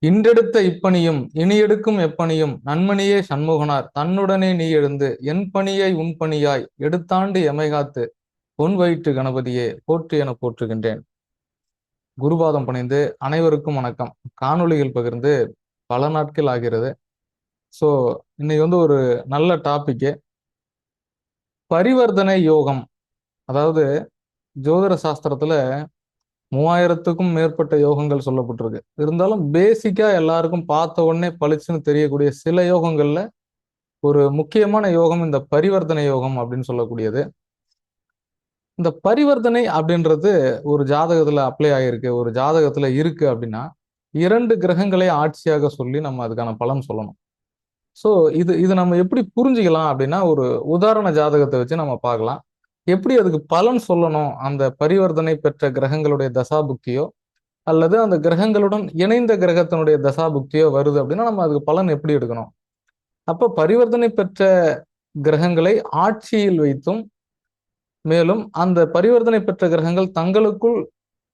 இன்றெடுத்த இப்பணியும் இனியெடுக்கும் எப்பணியும் நன்மணியே சண்முகனார் தன்னுடனே நீ எழுந்து என் பணியை உன் பணியாய் எடுத்தாண்டு எமைகாத்து பொன் வயிற்று கணபதியே போற்று என போற்றுகின்றேன். குருபாதம் பணிந்து அனைவருக்கும் வணக்கம். காணொளிகள் பகிர்ந்து பல நாட்கள் ஆகிறது. ஸோ இன்னைக்கு ஒரு நல்ல டாபிக், பரிவர்த்தனை யோகம். அதாவது ஜோதிட சாஸ்திரத்துல 3000க்கும் மேற்பட்ட யோகங்கள் சொல்லப்பட்டிருக்கு. இருந்தாலும் பேசிக்கா எல்லாருக்கும் பார்த்த உடனே பளிச்சுன்னு தெரியக்கூடிய சில யோகங்கள்ல ஒரு முக்கியமான யோகம் இந்த பரிவர்த்தனை யோகம் அப்படின்னு சொல்லக்கூடியது. இந்த பரிவர்த்தனை அப்படின்றது ஒரு ஜாதகத்துல அப்ளை ஆகிருக்கு, ஒரு ஜாதகத்துல இருக்கு அப்படின்னா 2 கிரகங்களை ஆட்சியாக சொல்லி நம்ம அதுக்கான பலன் சொல்லணும். ஸோ இது இது நம்ம எப்படி புரிஞ்சுக்கலாம் அப்படின்னா, ஒரு உதாரண ஜாதகத்தை வச்சு நம்ம பார்க்கலாம். எப்படி அதுக்கு பலன் சொல்லணும், அந்த பரிவர்த்தனை பெற்ற கிரகங்களுடைய தசாபுக்தியோ அல்லது அந்த கிரகங்களுடன் இணைந்த கிரகத்தினுடைய தசாபுக்தியோ வருது அப்படின்னா நம்ம அதுக்கு பலன் எப்படி எடுக்கணும். அப்ப பரிவர்த்தனை பெற்ற கிரகங்களை ஆட்சியில் வைத்தும், மேலும் அந்த பரிவர்த்தனை பெற்ற கிரகங்கள் தங்களுக்குள்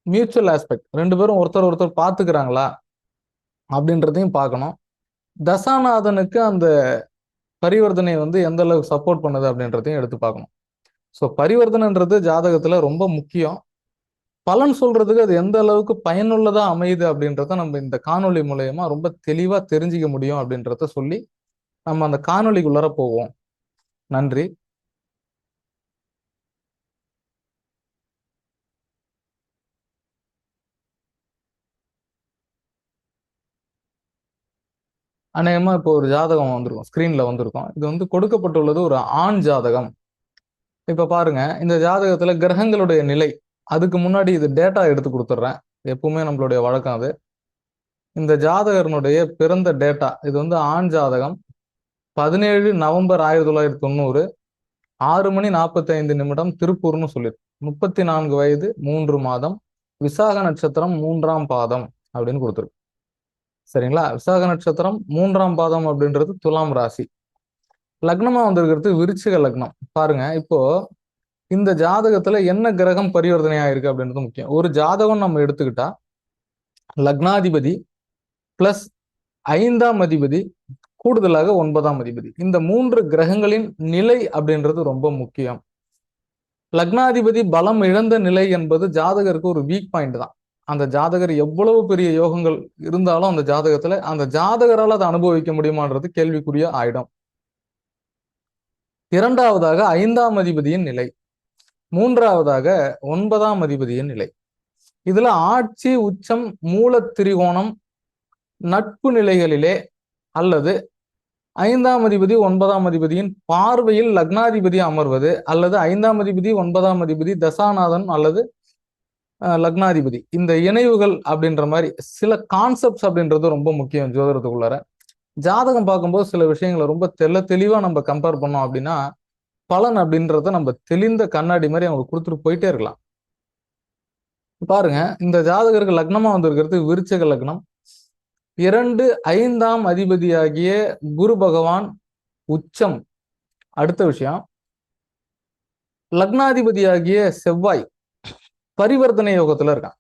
மியூச்சுவல் ஆஸ்பெக்ட் 2 பேரும் ஒருத்தர் ஒருத்தர் பார்த்துக்கிறாங்களா அப்படின்றதையும் பார்க்கணும். தசாநாதனுக்கு அந்த பரிவர்த்தனை எந்த அளவுக்கு சப்போர்ட் பண்ணுது அப்படின்றதையும் எடுத்து பார்க்கணும். ஸோ பரிவர்த்தனைன்றது ஜாதகத்துல ரொம்ப முக்கியம். பலன் சொல்றதுக்கு அது எந்த அளவுக்கு பயனுள்ளதா அமையுது அப்படின்றத நம்ம இந்த காணொளி மூலயமா ரொம்ப தெளிவா தெரிஞ்சுக்க முடியும் அப்படின்றத சொல்லி நம்ம அந்த காணொளிக்குள்ளார போவோம். நன்றி. அநேகமா இப்போ ஒரு ஜாதகம் வந்திருக்கும், ஸ்கிரீன்ல வந்திருக்கும். இது கொடுக்கப்பட்டுள்ளது ஒரு ஆண் ஜாதகம். இப்ப பாருங்க, இந்த ஜாதகத்துல கிரகங்களுடைய நிலை, அதுக்கு முன்னாடி இது டேட்டா எடுத்து கொடுத்துட்றேன். எப்பவுமே நம்மளுடைய வழக்கம் அது. இந்த ஜாதகனுடைய பிறந்த டேட்டா, இது ஆண் ஜாதகம். 17 நவம்பர் 1990, 6:45 திருப்பூர்னு சொல்லிருக்கு. 34 வயது 3 மாதம், விசாக நட்சத்திரம் 3ஆம் பாதம் அப்படின்னு கொடுத்துருக்கு. சரிங்களா? விசாக நட்சத்திரம் 3ஆம் பாதம் அப்படின்றது துலாம் ராசி. லக்னமா வந்திருக்கிறது விருச்சிக லக்னம். பாருங்க, இப்போ இந்த ஜாதகத்துல என்ன கிரகம் பரிவர்த்தனை ஆயிருக்கு அப்படின்றது முக்கியம். ஒரு ஜாதகம் நம்ம எடுத்துக்கிட்டா லக்னாதிபதி பிளஸ் 5ஆம் அதிபதி கூடுதலாக 9ஆம் அதிபதி, இந்த 3 கிரகங்களின் நிலை அப்படின்றது ரொம்ப முக்கியம். லக்னாதிபதி பலம் இழந்த நிலை என்பது ஜாதகருக்கு ஒரு வீக் பாயிண்ட் தான். அந்த ஜாதகர் எவ்வளவு பெரிய யோகங்கள் இருந்தாலும் அந்த ஜாதகத்துல அந்த ஜாதகரால் அதை அனுபவிக்க முடியுமான்றது கேள்விக்குரிய ஆயிடும். இரண்டாவதாக 5ஆம் அதிபதியின் நிலை, மூன்றாவதாக 9ஆம் அதிபதியின் நிலை. இதுல ஆட்சி, உச்சம், மூல திரிகோணம், நட்பு நிலைகளிலே அல்லது 5ஆம் அதிபதி 9ஆம் அதிபதியின் பார்வையில் லக்னாதிபதி அமர்வது அல்லது 5ஆம் அதிபதி 9ஆம் அதிபதி தசாநாதன் அல்லது லக்னாதிபதி, இந்த இணைவுகள் அப்படின்ற மாதிரி சில கான்செப்ட்ஸ் அப்படின்றது ரொம்ப முக்கியம் ஜோதிடத்துக்குள்ளார. ஜாதகம் பார்க்கும்போது சில விஷயங்களை ரொம்ப தெளிவா நம்ம கம்பேர் பண்ணோம் அப்படின்னா பலன் அப்படின்றத நம்ம தெளிந்த கண்ணாடி மாதிரி அவங்களுக்கு கொடுத்துட்டு போயிட்டே இருக்கலாம். பாருங்க, இந்த ஜாதகருக்கு லக்னமா வந்திருக்கிறது விருச்சிக லக்னம். 2, 5ஆம் அதிபதியாகிய குரு பகவான் உச்சம். அடுத்த விஷயம், லக்னாதிபதியாகிய செவ்வாய் பரிவர்த்தனை யோகத்துல இருக்கான்.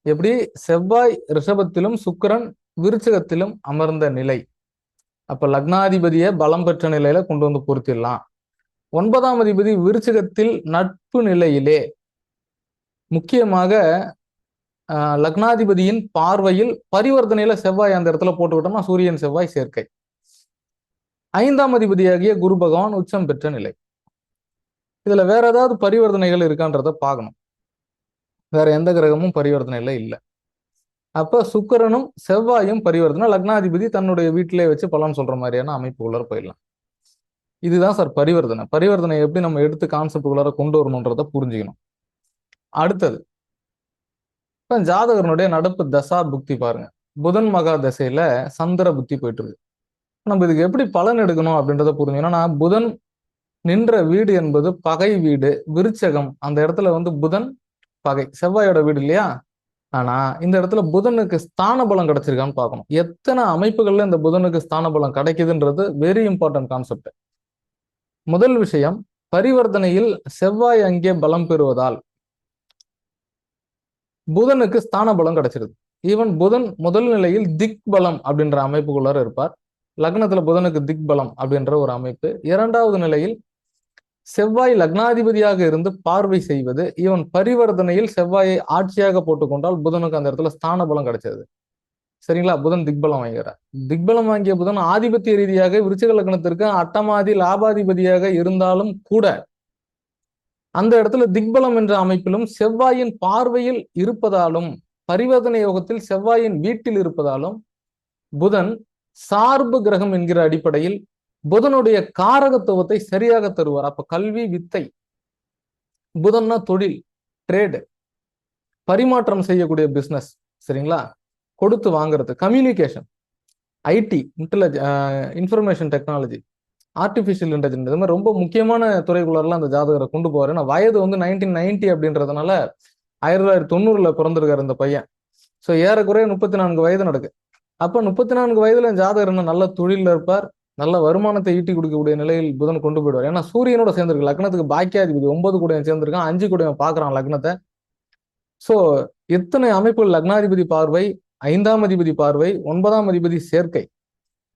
எப்படி? செவ்வாய் ரிஷபத்திலும் சுக்கிரன் விருச்சிகத்திலும் அமர்ந்த நிலை. அப்ப லக்னாதிபதியை பலம் பெற்ற நிலையில கொண்டு பொருத்திடலாம். 9ஆம் அதிபதி விருச்சிகத்தில் நட்பு நிலையிலே, முக்கியமாக லக்னாதிபதியின் பார்வையில் பரிவர்த்தனையில செவ்வாய் அந்த இடத்துல போட்டுக்கிட்டோம்னா சூரியன் செவ்வாய் சேர்க்கை. 5ஆம் அதிபதியாகிய குரு பகவான் உச்சம் பெற்ற நிலை. இதுல வேற ஏதாவது பரிவர்த்தனைகள் இருக்கான்றத பார்க்கணும். வேற எந்த கிரகமும் பரிவர்த்தனையில இல்லை. அப்ப சுக்கிரனும் செவ்வாயும் பரிவர்த்தனை, லக்னாதிபதி தன்னுடைய வீட்டிலே வச்சு பலன் சொல்ற மாதிரியான அமைப்புக்குள்ளார போயிடலாம். இதுதான் சார் பரிவர்த்தனை. பரிவர்த்தனை எப்படி நம்ம எடுத்து கான்செப்டுக்குள்ளார கொண்டு வரணுன்றத புரிஞ்சுக்கணும். அடுத்தது, ஜாதகனுடைய நடப்பு தசா புக்தி பாருங்க. புதன் மகா தசையில சந்திர புத்தி போயிட்டு இருக்கு. நம்ம இதுக்கு எப்படி பலன் எடுக்கணும் அப்படின்றத புரிஞ்சுக்கணும். புதன் நின்ற வீடு என்பது பகை வீடு, விருச்சகம். அந்த இடத்துல புதன் பகை, செவ்வாயோட வீடு இல்லையா? ஆனா இந்த இடத்துல புதனுக்கு ஸ்தான பலம் கிடைச்சிருக்கான்னு பார்க்கணும். எத்தனை அமைப்புகள்ல இந்த புதனுக்கு ஸ்தான பலம் கிடைக்குதுன்றது வெரி இம்பார்ட்டன்ட் கான்செப்ட். முதல் விஷயம், பரிவர்த்தனையில் செவ்வாய் அங்கே பலம் பெறுவதால் புதனுக்கு ஸ்தான பலம் கிடைச்சிருது. ஈவன் புதன் முதல் நிலையில் திக் பலம் அப்படின்ற அமைப்புக்குள்ளார இருப்பார். லக்னத்துல புதனுக்கு திக் பலம் அப்படின்ற ஒரு அமைப்பு. இரண்டாவது நிலையில் செவ்வாய் லக்னாதிபதியாக இருந்து பார்வை செய்வது, ஈவன் பரிவர்த்தனையில் செவ்வாயை ஆட்சியாக போட்டுக்கொண்டால் புதனுக்கு அந்த இடத்துல ஸ்தான பலம் கிடைச்சது. சரிங்களா? புதன் திக்பலம் வாங்கிறார். திக்பலம் வாங்கிய புதன் ஆதிபத்திய ரீதியாக விருச்சிக லக்னத்திற்கு அட்டமாதி லாபாதிபதியாக இருந்தாலும் கூட அந்த இடத்துல திக்பலம் என்ற அமைப்பிலும் செவ்வாயின் பார்வையில் இருப்பதாலும், பரிவர்த்தனை யோகத்தில் செவ்வாயின் வீட்டில் இருப்பதாலும் புதன் சார்பு கிரகம் என்கிற அடிப்படையில் புதனுடைய காரகத்துவத்தை சரியாக தருவார். அப்ப கல்வி, வித்தை, புதன்னா தொழில், ட்ரேடு, பரிமாற்றம் செய்யக்கூடிய பிசினஸ், சரிங்களா, கொடுத்து வாங்குறது, communication, IT, information technology, artificial intelligence, இது மாதிரி ரொம்ப முக்கியமான துறைக்குள்ளலாம் அந்த ஜாதகரை கொண்டு போவார். ஏன்னா வயது வந்து 1990 அப்படின்றதுனால 1990 பிறந்திருக்காரு இந்த பையன். ஸோ ஏறக்குறைய 34 வயது நடக்கு. அப்ப 34 வயதுல ஜாதகர் என்ன நல்ல தொழில இருப்பார், நல்ல வருமானத்தை ஈட்டி கொடுக்கக்கூடிய நிலையில் புதன் கொண்டு போயிடுவார். ஏன்னா சூரியனோட சேர்ந்திருக்கு, லக்னத்துக்கு பாக்கியாதிபதி 9 கூட சேர்ந்திருக்கான், 5 கூட பாக்குறான் லக்னத்தை. சோ எத்தனை அமைப்புகள், லக்னாதிபதி பார்வை, 5ஆம் அதிபதி பார்வை, 9ஆம் அதிபதி சேர்க்கை.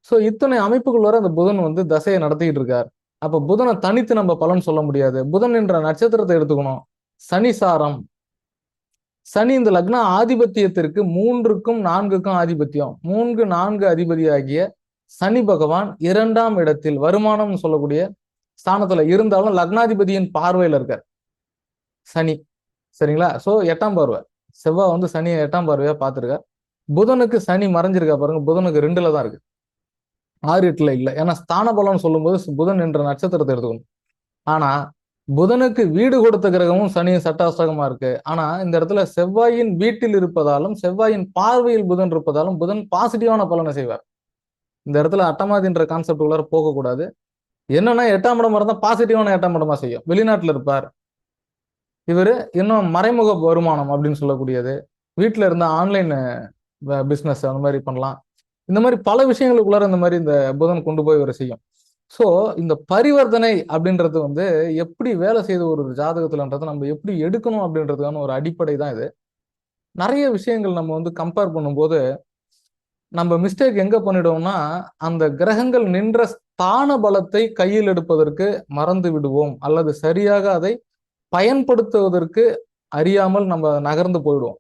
சோ இத்தனை அமைப்புகள் வர அந்த புதன் வந்து தசையை நடத்திட்டு இருக்கார். அப்ப புதனை தனித்து நம்ம பலன் சொல்ல முடியாது. புதன் என்ற நட்சத்திரத்தை எடுத்துக்கணும். சனி சாரம், சனி இந்த லக்ன ஆதிபத்தியத்திற்கு 3க்கும் 4க்கும் ஆதிபத்தியம், 3, 4 அதிபதியாகிய சனி பகவான் 2ஆம் இடத்தில் வருமானம் சொல்லக்கூடிய ஸ்தானத்துல இருந்தாலும் லக்னாதிபதியின் பார்வையில இருக்கார் சனி. சரிங்களா? சோ 8ஆம் பார்வை, செவ்வாய் வந்து சனியை 8ஆம் பார்வையா பார்த்திருக்கார். புதனுக்கு சனி மறைஞ்சிருக்கா பாருங்க, புதனுக்கு 2ல தான் இருக்கு, 6, 8ல இல்லை. ஏன்னா ஸ்தான பலம் சொல்லும் போது புதன் என்ற நட்சத்திரத்தை எடுத்துக்கணும். ஆனா புதனுக்கு வீடு கொடுத்த கிரகமும் சனியும் சட்டாஷ்டகமா இருக்கு. ஆனா இந்த இடத்துல செவ்வாயின் வீட்டில் இருப்பதாலும் செவ்வாயின் பார்வையில் புதன் இருப்பதாலும் புதன் பாசிட்டிவான பலனை செய்வார். இந்த இடத்துல அட்டமாதின்ற கான்செப்ட் உள்ளார போகக்கூடாது. என்னன்னா 8ஆம் இடமா இருந்தா பாசிட்டிவான 8ஆம் இடமா செய்யும். வெளிநாட்டுல இருப்பார் இவரு, இன்னும் மறைமுக வருமானம் அப்படின்னு சொல்லக்கூடியது, வீட்டுல இருந்த ஆன்லைன் பிசினஸ் அந்த மாதிரி பண்ணலாம். இந்த மாதிரி பல விஷயங்களுக்குள்ளார இந்த மாதிரி இந்த புதன் கொண்டு போய் இவரை செய்யும். ஸோ இந்த பரிவர்த்தனை அப்படின்றது வந்து எப்படி வேலை செய்த ஒரு ஜாதகத்துலன்றதை நம்ம எப்படி எடுக்கணும் அப்படின்றதுக்கான ஒரு அடிப்படை தான் இது. நிறைய விஷயங்கள் நம்ம வந்து கம்பேர் பண்ணும்போது நம்ம மிஸ்டேக் எங்க பண்ணிடுவோம்னா, அந்த கிரகங்கள் நின்ற ஸ்தான பலத்தை கையில் எடுப்பதற்கு மறந்து விடுவோம், அல்லது சரியாக அதை பயன்படுத்துவதற்கு அறியாமல் நம்ம நகர்ந்து போயிடுவோம்.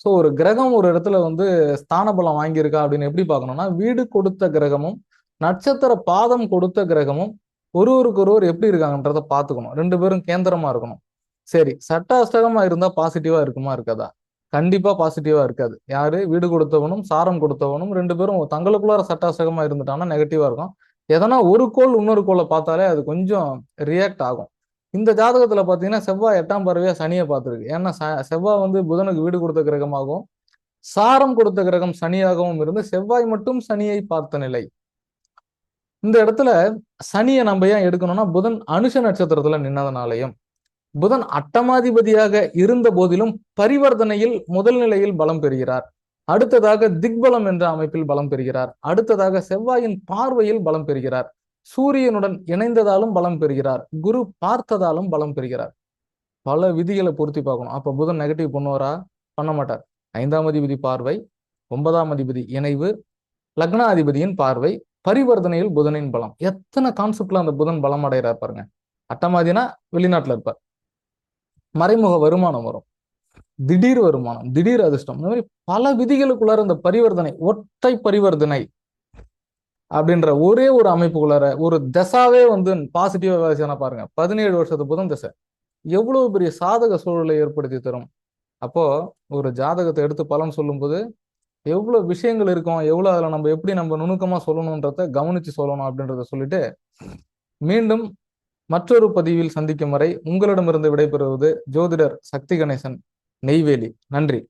ஸோ ஒரு கிரகம் ஒரு இடத்துல வந்து ஸ்தான பலம் வாங்கியிருக்கா அப்படின்னு எப்படி பார்க்கணும்னா, வீடு கொடுத்த கிரகமும் நட்சத்திர பாதம் கொடுத்த கிரகமும் ஒருவருக்கொருவர் எப்படி இருக்காங்கன்றத பார்த்துக்கணும். 2 பேரும் கேந்திரமா இருக்கணும். சரி, சட்டாஷ்டகமா இருந்தா பாசிட்டிவா இருக்குமா இருக்காதா? கண்டிப்பா பாசிட்டிவா இருக்காது. யாரு? வீடு கொடுத்தவனும் சாரம் கொடுத்தவனும் 2 பேரும் தங்களுக்குள்ளார சட்டாஷ்டகமா இருந்துட்டாங்கன்னா நெகட்டிவா இருக்கும். எதனா ஒரு கோள் இன்னொரு கோளை பார்த்தாலே அது கொஞ்சம் ரியாக்ட் ஆகும். இந்த ஜாதகத்துல பாத்தீங்கன்னா செவ்வாய் 8ஆம் பார்வையா சனியை பார்த்திருக்கு. ஏன்னா செவ்வாய் வந்து புதனுக்கு வீடு கொடுத்த கிரகமாகவும் சாரம் கொடுத்த கிரகம் சனியாகவும் இருந்து செவ்வாய் மட்டும் சனியை பார்த்த நிலை. இந்த இடத்துல சனியை நம்ம ஏன் எடுக்கணும்னா, புதன் அனுஷ நட்சத்திரத்துல நின்னதுனாலையும் புதன் அட்டமாதிபதியாக இருந்த போதிலும் பரிவர்த்தனையில் முதல் நிலையில் பலம் பெறுகிறார். அடுத்ததாக திக்பலம் என்ற அமைப்பில் பலம் பெறுகிறார். அடுத்ததாக செவ்வாயின் பார்வையில் பலம் பெறுகிறார். சூரியனுடன் இணைந்ததாலும் பலம் பெறுகிறார். குரு பார்த்ததாலும் பலம் பெறுகிறார். பல விதிகளை பொருத்தி பார்க்கணும். அப்ப புதன் நெகட்டிவ் பண்ணுவாரா? பண்ண மாட்டார். 5ஆம் அதிபதி பார்வை, 9ஆம் அதிபதி இணைவு, லக்னாதிபதியின் பார்வை, பரிவர்த்தனையில் புதனின் பலம். எத்தனை கான்செப்ட்ல அந்த புதன் பலம் அடைகிறார் பாருங்க. அட்டமாதினா வெளிநாட்டுல இருப்பார், மறைமுக வருமானம் வரும், திடீர் வருமானம், திடீர் அதிர்ஷ்டம், இந்த மாதிரி பல விதிகளுக்குள்ளார இந்த பரிவர்த்தனை, ஒற்றை பரிவர்த்தனை அப்படின்ற ஒரே ஒரு அமைப்புக்குள்ளார ஒரு தசாவே வந்து பாசிட்டிவா வேலை செய்யணும் பாருங்க. 17 வருஷத்து புதன் தசை எவ்வளவு பெரிய சாதக சூழலை ஏற்படுத்தி தரும். அப்போ ஒரு ஜாதகத்தை எடுத்து பலன் சொல்லும் போது எவ்வளவு விஷயங்கள் இருக்கும், எவ்வளவு அதுல நம்ம எப்படி நம்ம நுணுக்கமா சொல்லணும்ன்றத கவனிச்சு சொல்லணும் அப்படின்றத சொல்லிட்டு மீண்டும் மற்றொரு பதிவில் சந்திக்கும் வரை உங்களிடமிருந்து விடைபெறுவது ஜோதிடர் சக்தி கணேசன், நெய்வேலி. நன்றி.